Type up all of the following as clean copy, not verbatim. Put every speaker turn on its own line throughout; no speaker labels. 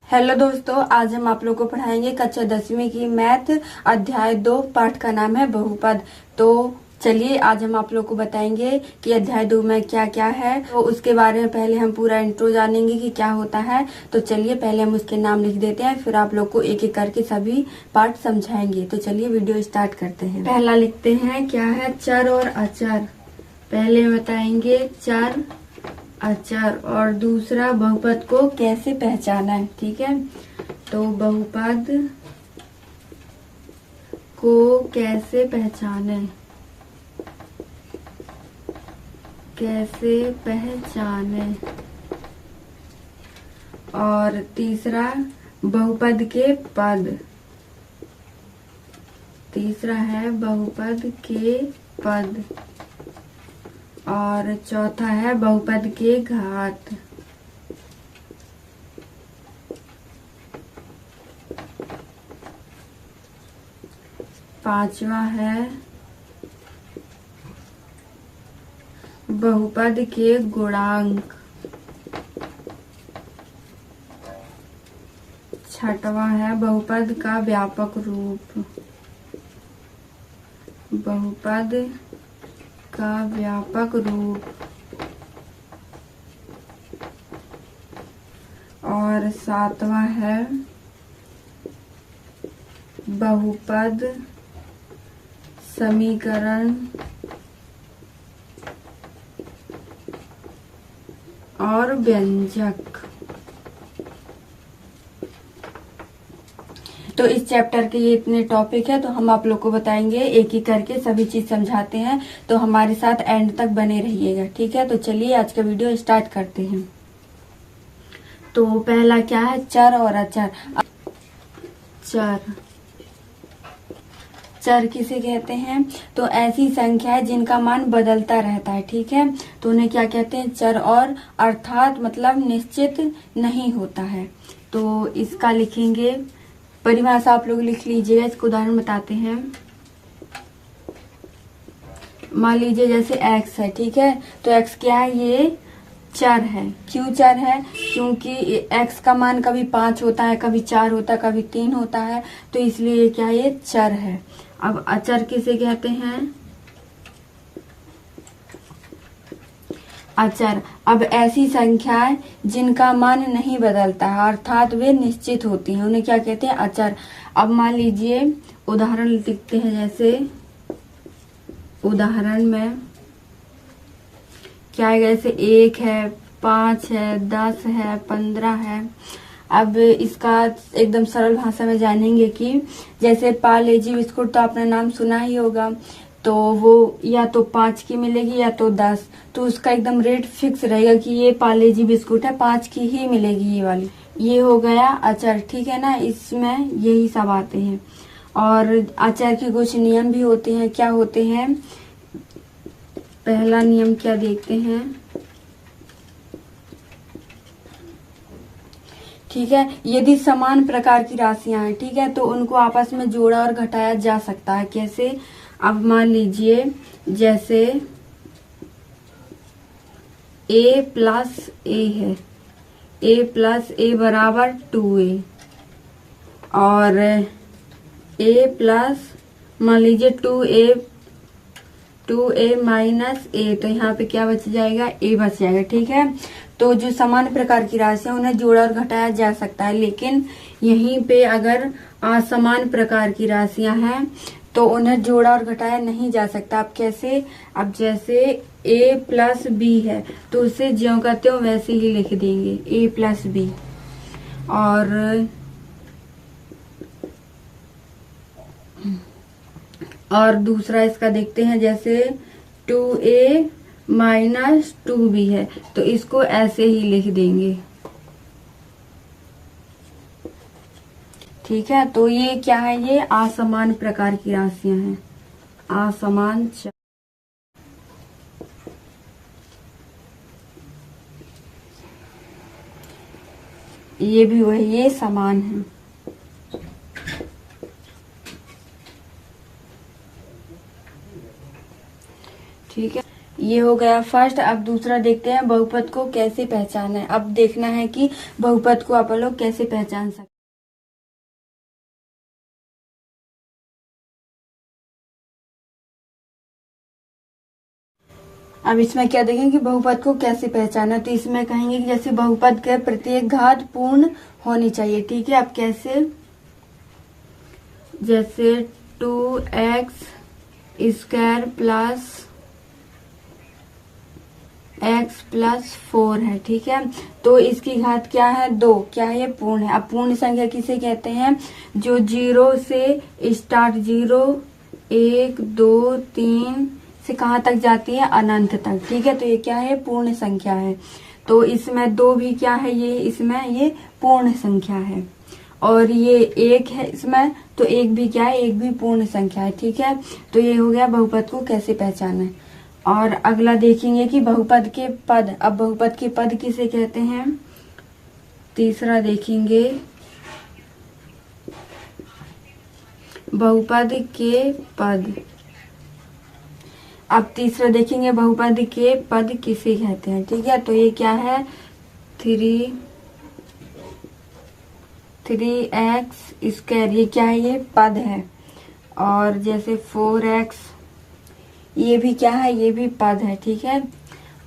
Hello दोस्तों, आज हम आप लोगों को पढ़ाएंगे कक्षा 10वीं की मैथ अध्याय 2। पाठ का नाम है बहुपद। तो चलिए आज हम आप लोग को बताएंगे कि अध्याय 2 में क्या क्या है। तो उसके बारे में पहले हम पूरा इंट्रो जानेंगे कि क्या होता है। तो चलिए पहले हम उसके नाम लिख देते हैं, फिर आप लोग को एक एक करके सभी पाठ समझाएंगे। तो चलिए वीडियो स्टार्ट करते हैं। पहला लिखते हैं क्या है, चर और अचर। पहले बताएंगे चर अचर और दूसरा बहुपद को कैसे पहचाना है। ठीक है, तो बहुपद को कैसे पहचाने, और तीसरा बहुपद के पद, तीसरा है बहुपद के पद, और चौथा है बहुपद के घात। पांचवा है बहुपद के गुणांक। छठवा है बहुपद का व्यापक रूप, बहुपद का व्यापक रूप। और सातवां है बहुपद समीकरण और व्यंजक। तो इस चैप्टर के ये इतने टॉपिक है, तो हम आप लोग को बताएंगे एक एक करके, सभी चीज समझाते हैं। तो हमारे साथ एंड तक बने रहिएगा। ठीक है, तो चलिए आज का वीडियो स्टार्ट करते हैं। तो पहला क्या है, चर और अचर। चर किसे कहते हैं, तो ऐसी संख्या है जिनका मान बदलता रहता है। ठीक है, तो उन्हें क्या कहते हैं, चर। और अर्थात मतलब निश्चित नहीं होता है। तो इसका लिखेंगे परिभाषा, आप लोग लिख लीजिएगा। इसको उदाहरण बताते हैं। मान लीजिए जैसे x है। ठीक है, तो x क्या है, ये चर है। क्यों चर है, क्योंकि x का मान कभी 5 होता है, कभी 4 होता है, कभी 3 होता है, तो इसलिए क्या है, ये चर है। अब अचर किसे कहते हैं, अचर। अब ऐसी संख्याएं जिनका मान नहीं बदलता है, अर्थात वे निश्चित होती हैं, उन्हें क्या कहते हैं, अचर। अब मान लीजिए उदाहरण लिखते हैं। जैसे उदाहरण में क्या है, जैसे 1 है, 5 है, 10 है, 15 है। अब इसका एकदम सरल भाषा में जानेंगे कि जैसे पार्ले-जी बिस्कुट तो आपने नाम सुना ही होगा, तो वो या तो 5 की मिलेगी या तो 10। तो उसका एकदम रेट फिक्स रहेगा कि ये पार्ले-जी बिस्कुट है, 5 की ही मिलेगी ये वाली। ये हो गया अचर। ठीक है ना, इसमें यही सब आते हैं। और अचर के कुछ नियम भी होते हैं। क्या होते हैं, पहला नियम क्या देखते हैं। ठीक है, यदि समान प्रकार की राशियां हैं, ठीक है, तो उनको आपस में जोड़ा और घटाया जा सकता है। कैसे, अब मान लीजिए जैसे a प्लस ए है, a प्लस ए बराबर 2a, और a प्लस मान लीजिए 2a माइनस ए, तो यहाँ पे क्या बच जाएगा, a बच जाएगा। ठीक है, तो जो समान प्रकार की राशियां उन्हें जोड़ा और घटाया जा सकता है, लेकिन यहीं पे अगर असमान प्रकार की राशियां हैं तो उन्हें जोड़ा और घटाया नहीं जा सकता। अब कैसे, अब जैसे a प्लस बी है, तो उसे ज्यों का त्यों वैसे ही लिख देंगे, a प्लस बी। और दूसरा इसका देखते हैं, जैसे 2a माइनस 2b है, तो इसको ऐसे ही लिख देंगे। ठीक है, तो ये क्या है, ये असमान प्रकार की राशियां हैं, असमान। ये भी वही, ये समान है। ठीक है, ये हो गया फर्स्ट। अब दूसरा देखते हैं बहुपद को कैसे पहचाना है। अब देखना है कि बहुपद को आप लोग कैसे पहचान सकते। अब इसमें क्या देखेंगे कि बहुपद को कैसे पहचाना। तो इसमें कहेंगे कि जैसे बहुपद के प्रत्येक घात पूर्ण होनी चाहिए। ठीक है, अब कैसे, जैसे 2x² प्लस x+4 है। ठीक है, तो इसकी घात क्या है, 2। क्या है, ये पूर्ण है। अब पूर्ण संख्या किसे कहते हैं, जो 0 से स्टार्ट, 0 1 2 3 से कहाँ तक जाती है, अनंत तक। ठीक है, तो ये क्या है, पूर्ण संख्या है। तो इसमें 2 भी क्या है, ये इसमें ये पूर्ण संख्या है। और ये 1 है इसमें, तो 1 भी क्या है, 1 भी पूर्ण संख्या है। ठीक है, तो ये हो गया बहुपद को कैसे पहचाना है। और अगला देखेंगे कि बहुपद के पद। अब बहुपद के पद किसे कहते हैं, तीसरा देखेंगे बहुपद के पद। अब तीसरा देखेंगे बहुपद के पद किसे कहते हैं। ठीक है, तो ये क्या है, 3x², ये क्या है, ये पद है। और जैसे 4x, ये भी क्या है, ये भी पद है। ठीक है,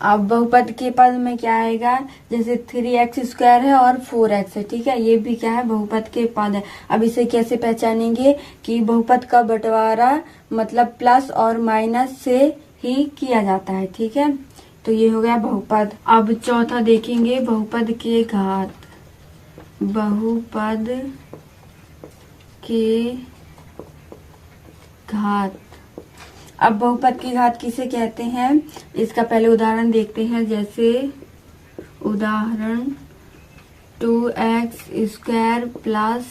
अब बहुपद के पद में क्या आएगा, जैसे 3x² है और 4x है। ठीक है, ये भी क्या है, बहुपद के पद है। अब इसे कैसे पहचानेंगे कि बहुपद का बंटवारा मतलब प्लस और माइनस से ही किया जाता है। ठीक है, तो ये हो गया बहुपद। अब चौथा देखेंगे बहुपद के घात। बहुपद के घात। अब बहुपद की घात किसे कहते हैं, इसका पहले उदाहरण देखते हैं। जैसे उदाहरण 2x² प्लस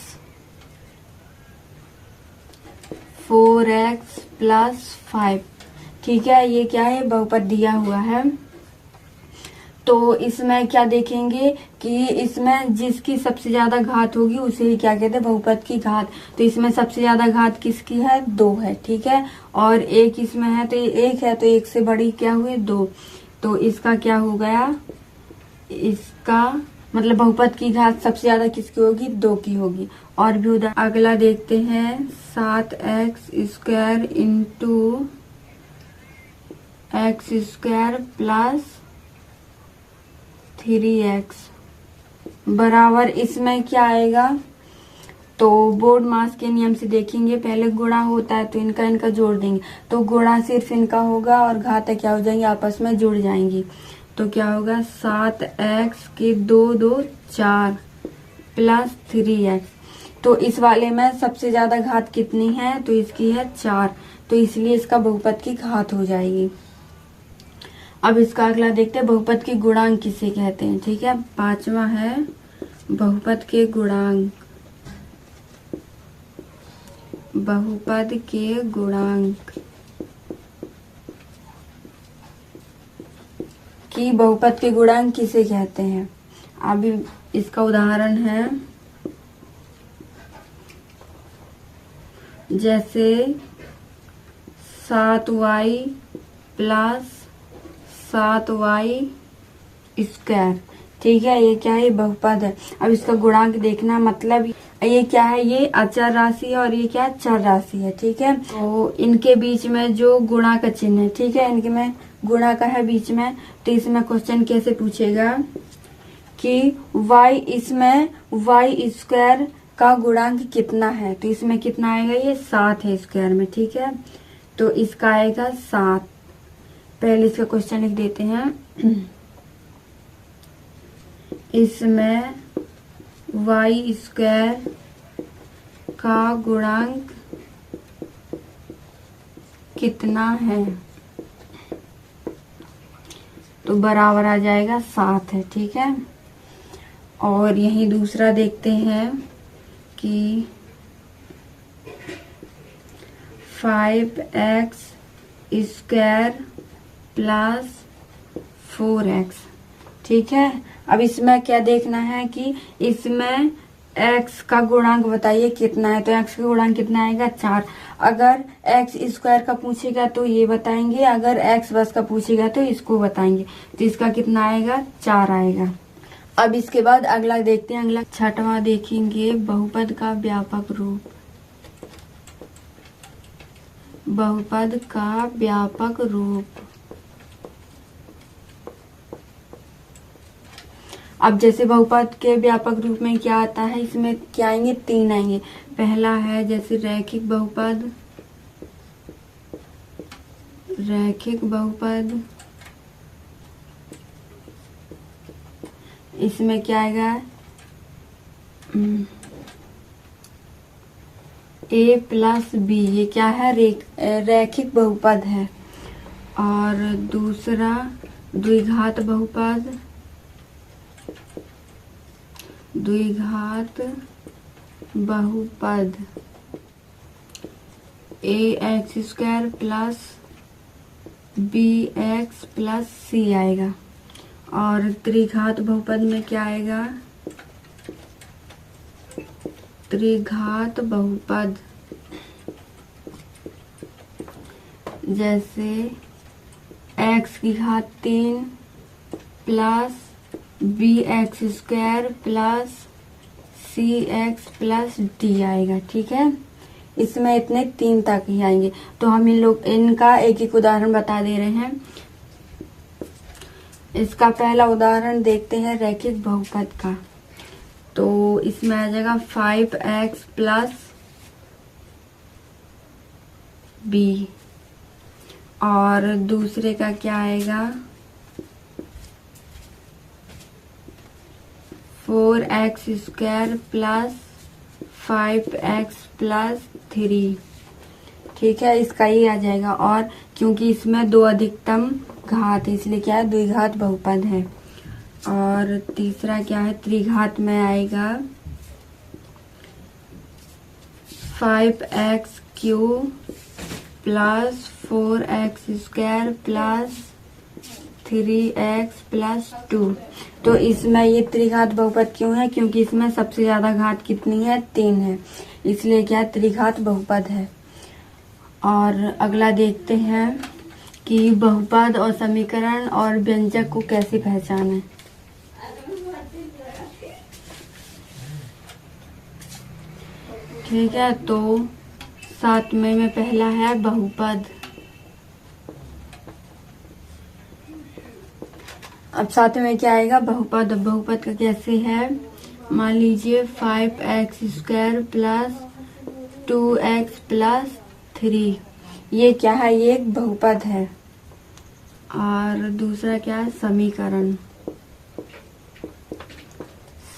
4x+5। ठीक है, ये क्या है, बहुपद दिया हुआ है। तो इसमें क्या देखेंगे कि इसमें जिसकी सबसे ज्यादा घात होगी उसे ही क्या कहते हैं, बहुपद की घात। तो इसमें सबसे ज्यादा घात किसकी है, 2 है। ठीक है, और 1 इसमें है, तो 1 है, तो 1 से बड़ी क्या हुई, 2। तो इसका क्या हो गया, इसका मतलब बहुपद की घात सबसे ज्यादा किसकी होगी, 2 की होगी। और भी उदाहरण अगला देखते हैं, 7x² into x² plus 3x बराबर, इसमें क्या आएगा, तो बोर्ड मास के नियम से देखेंगे। पहले गुणा होता है तो इनका जोड़ देंगे, तो गुणा सिर्फ इनका होगा और घात क्या हो जाएंगे, आपस में जुड़ जाएंगी। तो क्या होगा, 7x के 2 2 4 प्लस 3x। तो इस वाले में सबसे ज्यादा घात कितनी है, तो इसकी है 4, तो इसलिए इसका बहुपद की घात हो जाएगी। अब इसका अगला देखते हैं, बहुपद के गुणांक किसे कहते हैं। ठीक है, 5वां है बहुपद के गुणांक। बहुपद के गुणांक कि बहुपद के गुणांक किसे कहते हैं। अभी इसका उदाहरण है, जैसे 7y प्लस 7y²। ठीक है, ये क्या है, बहुपद है। अब इसका गुणांक देखना, मतलब ये क्या है, ये अचर राशि है और ये क्या है, चर राशि है। ठीक है, तो इनके बीच में जो गुणा का चिन्ह है, ठीक है, इनके में गुणा का है बीच में। तो इसमें क्वेश्चन कैसे पूछेगा कि इसमें y² का गुणांक कितना है। तो इसमें कितना आएगा, ये 7 है स्क्वायर में। ठीक है, तो इसका आएगा 7। पहले इसका क्वेश्चन लिख देते हैं, इसमें y² का गुणांक कितना है, तो बराबर आ जाएगा 7 है। ठीक है, और यही दूसरा देखते हैं कि 5x² प्लस 4x। ठीक है, अब इसमें क्या देखना है कि इसमें x का गुणांक बताइए कितना है। तो x का गुणांक कितना आएगा 4। अगर x स्क्वायर का पूछेगा तो ये बताएंगे, अगर x वर्ग का पूछेगा तो इसको बताएंगे। तो इसका कितना आएगा 4 आएगा। अब इसके बाद अगला देखते हैं। अगला 6वां देखेंगे, बहुपद का व्यापक रूप। बहुपद का व्यापक रूप। अब जैसे बहुपद के व्यापक रूप में क्या आता है, इसमें क्या आएंगे 3 आएंगे। पहला है जैसे रैखिक बहुपद। रैखिक बहुपद, इसमें क्या आएगा a प्लस बी, ये क्या है रैखिक बहुपद है। और दूसरा द्विघात बहुपद। द्विघात बहुपद ax² plus bx plus c आएगा। और त्रिघात बहुपद में क्या आएगा, त्रिघात बहुपद जैसे x की घात 3 plus bx² plus cx plus d आएगा। ठीक है, इसमें इतने 3 तक ही आएंगे। तो हम इनका एक एक उदाहरण बता दे रहे हैं। इसका पहला उदाहरण देखते हैं रैखिक बहुपद का। तो इसमें आ जाएगा 5x प्लस b। और दूसरे का क्या आएगा 4x² प्लस 5x प्लस 3। ठीक है, इसका ही आ जाएगा। और क्योंकि इसमें 2 अधिकतम घात है इसलिए क्या है द्विघात बहुपद है। और तीसरा क्या है त्रिघात में आएगा 5x³ plus 4x² plus 3x plus 2। तो इसमें ये त्रिघात बहुपद क्यों है, क्योंकि इसमें सबसे ज्यादा घात कितनी है 3 है, इसलिए क्या त्रिघात बहुपद है। और अगला देखते हैं कि बहुपद और समीकरण और व्यंजक को कैसे पहचानें। ठीक है, तो 7वें में पहला है बहुपद। अब 7वें में क्या आएगा बहुपद। बहुपद का कैसे है, मान लीजिए 5x² प्लस 2x प्लस 3, ये क्या है ये एक बहुपद है। और दूसरा क्या है समीकरण।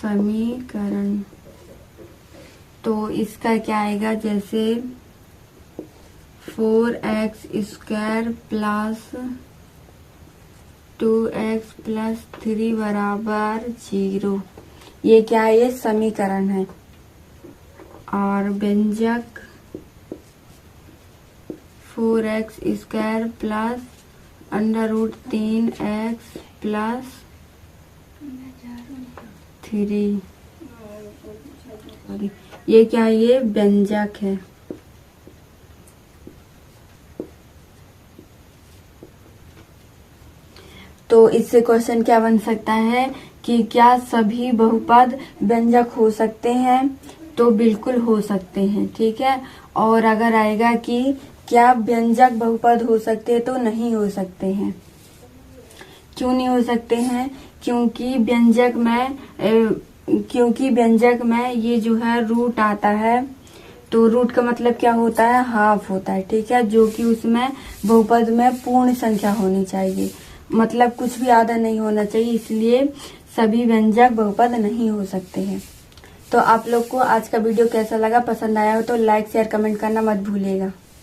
समीकरण तो इसका क्या आएगा जैसे 4x² प्लस 2x प्लस 3 बराबर 0, ये क्या है ये समीकरण है। और व्यंजक 4x² प्लस √3x प्लस 3, ये क्या है ये व्यंजक है। तो इससे क्वेश्चन क्या बन सकता है कि क्या सभी बहुपद व्यंजक हो सकते हैं, तो बिल्कुल हो सकते हैं। ठीक है, और अगर आएगा कि क्या व्यंजक बहुपद हो सकते हैं, तो नहीं हो सकते हैं। क्यों नहीं हो सकते हैं, क्योंकि व्यंजक में ये जो है रूट आता है, तो रूट का मतलब क्या होता है हाफ होता है। ठीक है, जो कि उसमें बहुपद में पूर्ण संख्या होनी चाहिए, मतलब कुछ भी आधा नहीं होना चाहिए, इसलिए सभी व्यंजक बहुपद नहीं हो सकते हैं। तो आप लोग को आज का वीडियो कैसा लगा, पसंद आया हो तो लाइक शेयर कमेंट करना मत भूलिएगा।